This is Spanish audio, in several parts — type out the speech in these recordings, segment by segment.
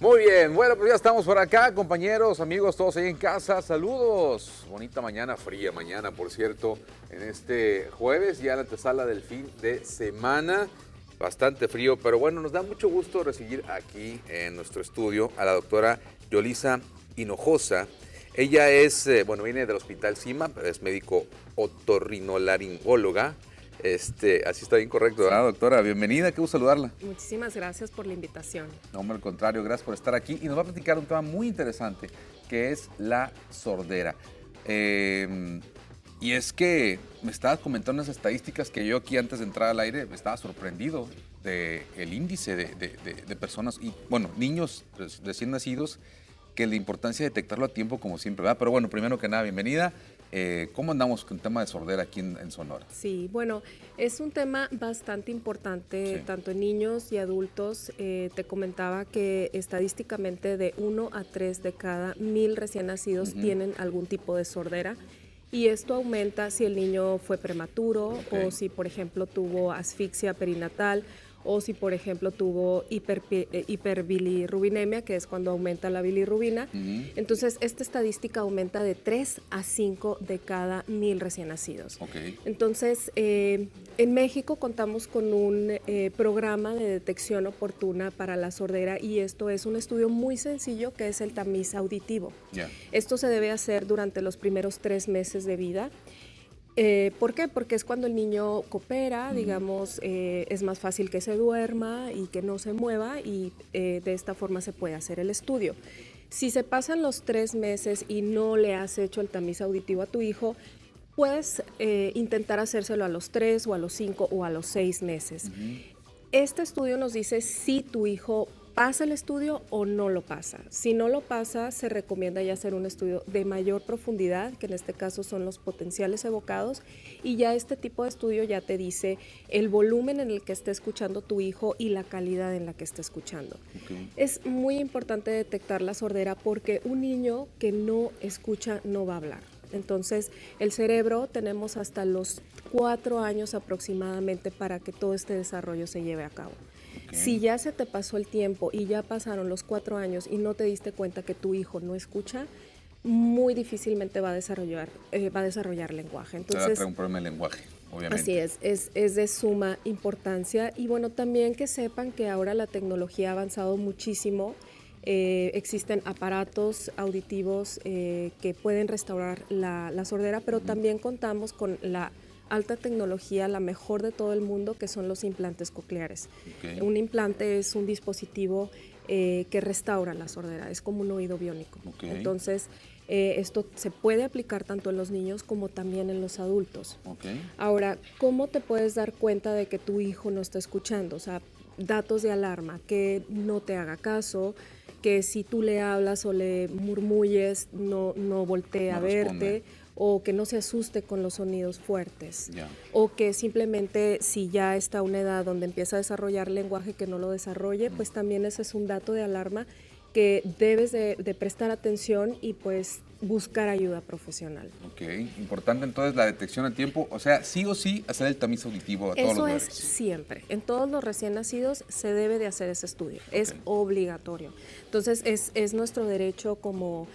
Muy bien, bueno, pues ya estamos por acá, compañeros, amigos, todos ahí en casa, saludos. Bonita mañana, fría mañana, por cierto, en este jueves, ya la antesala del fin de semana. Bastante frío, pero bueno, nos da mucho gusto recibir aquí en nuestro estudio a la doctora Yolisa Hinojosa. Ella es, bueno, viene del Hospital CIMA, es médico otorrinolaringóloga. Así está bien correcto, Sí. ¿verdad, doctora? Bienvenida, qué gusto saludarla. Muchísimas gracias por la invitación. No, hombre, al contrario, gracias por estar aquí y nos va a platicar un tema muy interesante que es la sordera. Eh, y es que me estabas comentando unas estadísticas que yo aquí antes de entrar al aire me estaba sorprendido del índice de personas y, bueno, niños recién nacidos, que la importancia de detectarlo a tiempo como siempre, ¿verdad? Pero bueno, primero que nada, bienvenida. ¿Cómo andamos con el tema de sordera aquí en Sonora? Sí, bueno, es un tema bastante importante, Sí. tanto en niños y adultos. Te comentaba que estadísticamente de 1 a 3 de cada 1000 recién nacidos tienen algún tipo de sordera. Y esto aumenta si el niño fue prematuro o Ok. si, por ejemplo, tuvo asfixia perinatal o si, por ejemplo, tuvo hiperbilirrubinemia, que es cuando aumenta la bilirrubina. Ujú. Entonces, esta estadística aumenta de 3 a 5 de cada 1000 recién nacidos. Ok. Entonces, en México contamos con un programa de detección oportuna para la sordera y esto es un estudio muy sencillo que es el tamiz auditivo. Ya. Esto se debe hacer durante los primeros 3 meses de vida. ¿Por qué? Porque es cuando el niño coopera, digamos, es más fácil que se duerma y que no se mueva y de esta forma se puede hacer el estudio. Si se pasan los 3 meses y no le has hecho el tamiz auditivo a tu hijo, puedes intentar hacérselo a los 3 o a los 5 o a los 6 meses. Este estudio nos dice si tu hijo pasa el estudio o no lo pasa. Si no lo pasa, se recomienda ya hacer un estudio de mayor profundidad, que en este caso son los potenciales evocados, y ya este tipo de estudio ya te dice el volumen en el que esté escuchando tu hijo y la calidad en la que esté escuchando. Ok. Es muy importante detectar la sordera porque un niño que no escucha no va a hablar. Entonces, el cerebro tenemos hasta los 4 años aproximadamente para que todo este desarrollo se lleve a cabo. Ok. Si ya se te pasó el tiempo y ya pasaron los 4 años y no te diste cuenta que tu hijo no escucha, muy difícilmente va a desarrollar lenguaje. Se va a traer Entonces, un problema de lenguaje, así obviamente. es de suma importancia y bueno, también que sepan que ahora la tecnología ha avanzado muchísimo. Existen aparatos auditivos que pueden restaurar la sordera, pero también contamos con la alta tecnología, la mejor de todo el mundo, que son los implantes cocleares. Ok. Un implante es un dispositivo que restaura la sordera, es como un oído biónico. Ok. Entonces, esto se puede aplicar tanto en los niños como también en los adultos. Ok. Ahora, ¿cómo te puedes dar cuenta de que tu hijo no está escuchando? O sea, datos de alarma, que no te haga caso, que si tú le hablas o le murmulles, no voltee No a responde. verte, o que no se asuste con los sonidos fuertes, Ya. o que simplemente si ya está a una edad donde empieza a desarrollar lenguaje, que no lo desarrolle, pues también ese es un dato de alarma que debes de prestar atención y pues buscar ayuda profesional. Ok. Importante entonces la detección a tiempo. O sea, sí o sí hacer el tamiz auditivo a todos los Eso es bebés. siempre. En todos los recién nacidos se debe de hacer ese estudio. Ok. Es obligatorio. Entonces, es nuestro derecho como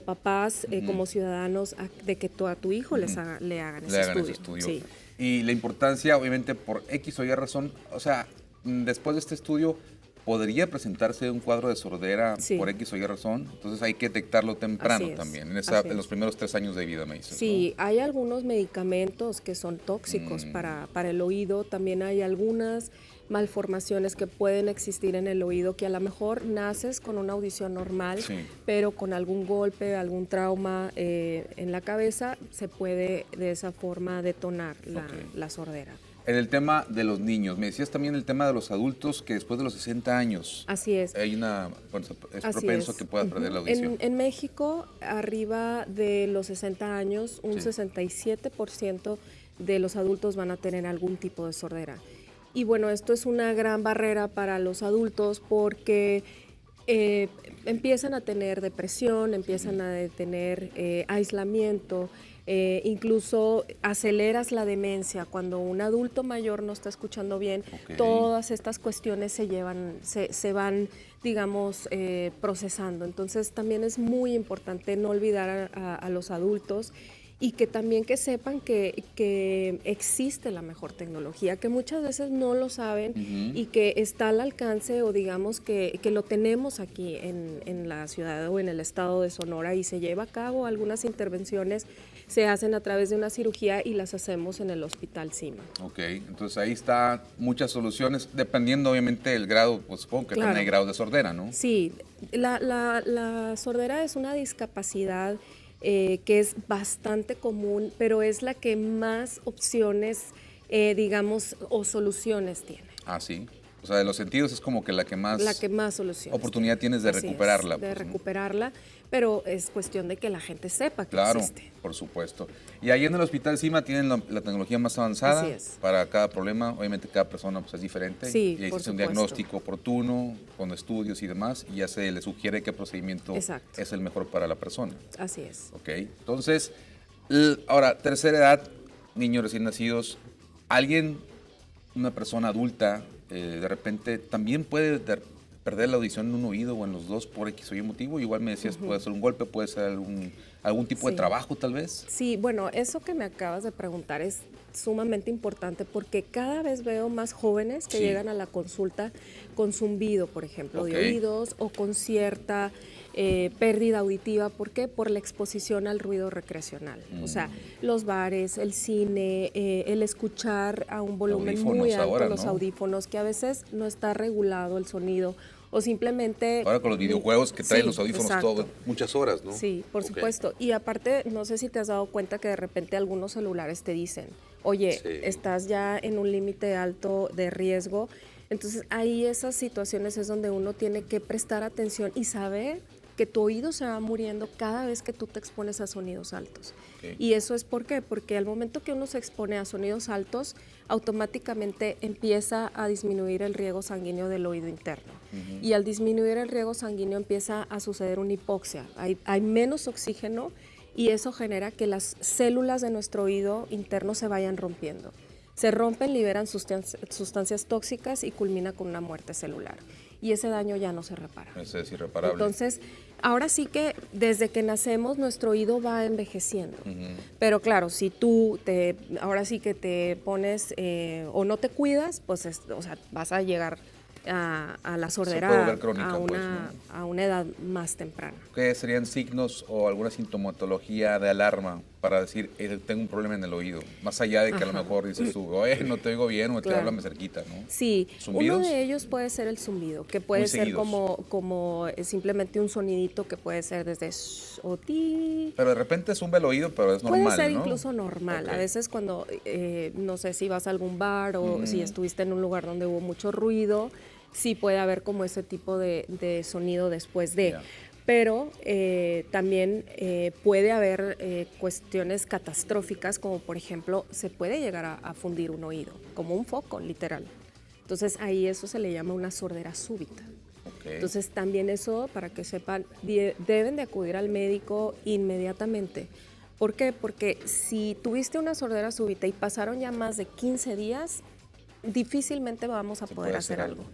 papás, como ciudadanos, de que a tu hijo le hagan Le ese hagan ese estudio. estudio. Sí. Y la importancia, obviamente, por X o Y razón, o sea, después de este estudio, ¿podría presentarse un cuadro de sordera por Sí, X o Y razón? Entonces hay que detectarlo temprano así es. también, Así en los es. primeros 3 años de vida, me dices, ¿no? Sí, hay algunos medicamentos que son tóxicos para el oído, también hay algunas malformaciones que pueden existir en el oído que a lo mejor naces con una audición normal, Sí. pero con algún golpe, algún trauma en la cabeza se puede de esa forma detonar Ok. la sordera. En el tema de los niños, me decías también el tema de los adultos que después de los 60 años Así es. hay bueno, es Así propenso a que es. pueda perder la Ujú. audición. En México, arriba de los 60 años, un Sí. 67% de los adultos van a tener algún tipo de sordera. Y bueno, esto es una gran barrera para los adultos porque empiezan a tener depresión, empiezan a tener aislamiento, incluso aceleras la demencia cuando un adulto mayor no está escuchando bien. Ok. Todas estas cuestiones se van, digamos, procesando. Entonces también es muy importante no olvidar a los adultos y que también que sepan que existe la mejor tecnología, que muchas veces no lo saben y que está al alcance o digamos que lo tenemos aquí en la ciudad o en el estado de Sonora y se lleva a cabo algunas intervenciones, se hacen a través de una cirugía y las hacemos en el Hospital Cima. Ok, entonces ahí está muchas soluciones, dependiendo obviamente del grado, pues supongo que también hay grados de sordera, ¿no? Sí, la sordera es una discapacidad que es bastante común, pero es la que más opciones, digamos, o soluciones tiene. Ah, sí. O sea, de los sentidos es como que la que más Soluciones oportunidad tienes de Así recuperarla. es, de pues, ¿no? recuperarla, pero es cuestión de que la gente sepa que Claro, existe. por supuesto. Y ahí en el Hospital Cima tienen la tecnología más avanzada Así es. para cada problema. Obviamente cada persona pues, es diferente. Sí, y ahí por se hace un supuesto. diagnóstico oportuno, con estudios y demás, y ya se le sugiere qué procedimiento Exacto. es el mejor para la persona. Así es. Ok, entonces, ahora, tercera edad, niños recién nacidos, alguien, una persona adulta, de repente también puede perder la audición en un oído o en los dos por X o Y motivo. Igual me decías, puede ser un golpe, puede ser algún tipo de Sí. trabajo tal vez. Sí, bueno, eso que me acabas de preguntar es sumamente importante porque cada vez veo más jóvenes que Sí. llegan a la consulta con zumbido, por ejemplo, Ok. de oídos o con cierta pérdida auditiva. ¿Por qué? Por la exposición al ruido recreacional. O sea, los bares, el cine, el escuchar a un volumen muy Audífonos alto, ahora, los ¿no? audífonos, que a veces no está regulado el sonido o simplemente... Ahora con los videojuegos que traen Sí, los audífonos exacto. muchas horas, ¿no? Sí, por Ok. supuesto. Y aparte, no sé si te has dado cuenta que de repente algunos celulares te dicen, oye, Sí. estás ya en un límite alto de riesgo. Entonces, ahí esas situaciones es donde uno tiene que prestar atención y saber que tu oído se va muriendo cada vez que tú te expones a sonidos altos. Ok. Y eso es ¿por qué? Porque al momento que uno se expone a sonidos altos, automáticamente empieza a disminuir el riego sanguíneo del oído interno. Y al disminuir el riego sanguíneo empieza a suceder una hipoxia. Hay menos oxígeno y eso genera que las células de nuestro oído interno se vayan rompiendo. Se rompen, liberan sustancias tóxicas y culmina con una muerte celular. Y ese daño ya no se repara. Ese es irreparable. Entonces, ahora sí que desde que nacemos nuestro oído va envejeciendo. Pero claro, si tú ahora sí que te pones o no te cuidas, pues o sea, vas a llegar a la sordera puede volver crónica, pues, a una edad más temprana. ¿Qué serían signos o alguna sintomatología de alarma para decir, tengo un problema en el oído? Más allá de que a lo Ajá. mejor dices tú, oye, no te oigo bien o te Claro. háblame cerquita, ¿no? Sí, ¿Zumbidos? uno de ellos puede ser el zumbido, que puede Muy ser seguidos. como simplemente un sonidito que puede ser desde sh o ti. Pero de repente zumba el oído, pero es normal, Puede ser ¿no? incluso normal. Ok. A veces cuando, no sé si vas a algún bar o si estuviste en un lugar donde hubo mucho ruido, sí puede haber como ese tipo de sonido después de. Ya. Pero también puede haber cuestiones catastróficas, como por ejemplo, se puede llegar a fundir un oído, como un foco, literal. Entonces ahí eso se le llama una sordera súbita. Ok. Entonces también eso, para que sepan, deben de acudir al médico inmediatamente. ¿Por qué? Porque si tuviste una sordera súbita y pasaron ya más de 15 días, difícilmente vamos a Se poder puede hacer hacer algo.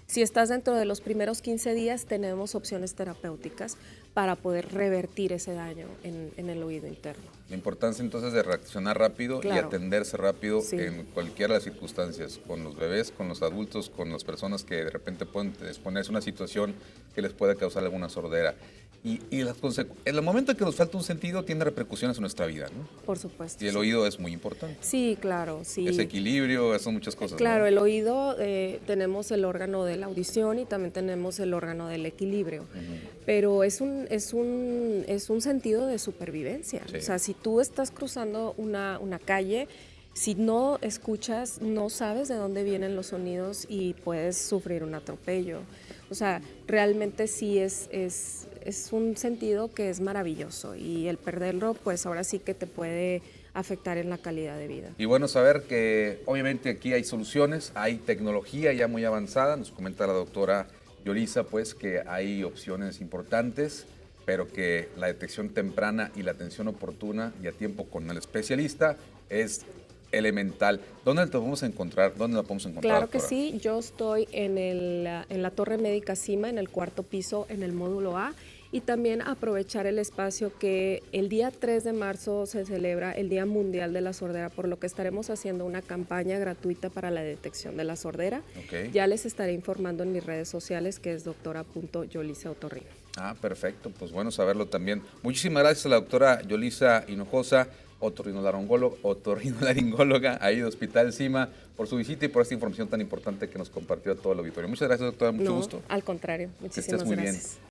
Si estás dentro de los primeros 15 días, tenemos opciones terapéuticas para poder revertir ese daño en el oído interno. La importancia entonces de reaccionar rápido y Claro. atenderse rápido Sí. en cualquiera de las circunstancias, con los bebés, con los adultos, con las personas que de repente pueden exponerse a una situación que les pueda causar alguna sordera. Y en el momento en que nos falta un sentido, tiene repercusiones en nuestra vida, ¿no? Por supuesto. Y el sí. oído es muy importante. Sí, claro, sí. Ese equilibrio, son muchas cosas. Claro, ¿no? el oído, tenemos el órgano de la audición y también tenemos el órgano del equilibrio, pero es un sentido de supervivencia. Sí. O sea, si tú estás cruzando una calle, si no escuchas, no sabes de dónde vienen los sonidos y puedes sufrir un atropello. O sea, realmente sí es un sentido que es maravilloso y el perderlo, pues ahora sí que te puede afectar en la calidad de vida. Y bueno, saber que obviamente aquí hay soluciones, hay tecnología ya muy avanzada. Nos comenta la doctora Yolisa, pues, que hay opciones importantes. pero que la detección temprana y la atención oportuna y a tiempo con el especialista es elemental. ¿Dónde te podemos encontrar? ¿Dónde la podemos encontrar? Claro que doctora? sí, yo estoy en la Torre Médica Cima, en el cuarto piso, en el módulo A, y también aprovechar el espacio que el día 3 de marzo se celebra el Día Mundial de la Sordera, por lo que estaremos haciendo una campaña gratuita para la detección de la sordera. Ok. Ya les estaré informando en mis redes sociales, que es doctora.yolisa Otorrino. Ah, perfecto. Pues bueno saberlo también. Muchísimas gracias a la doctora Yolisa Hinojosa, otorrinolaringóloga ahí de Hospital Cima, por su visita y por esta información tan importante que nos compartió a todo el auditorio. Muchas gracias, doctora. Mucho No, gusto. al contrario, Que estés muchísimas muy bien. gracias.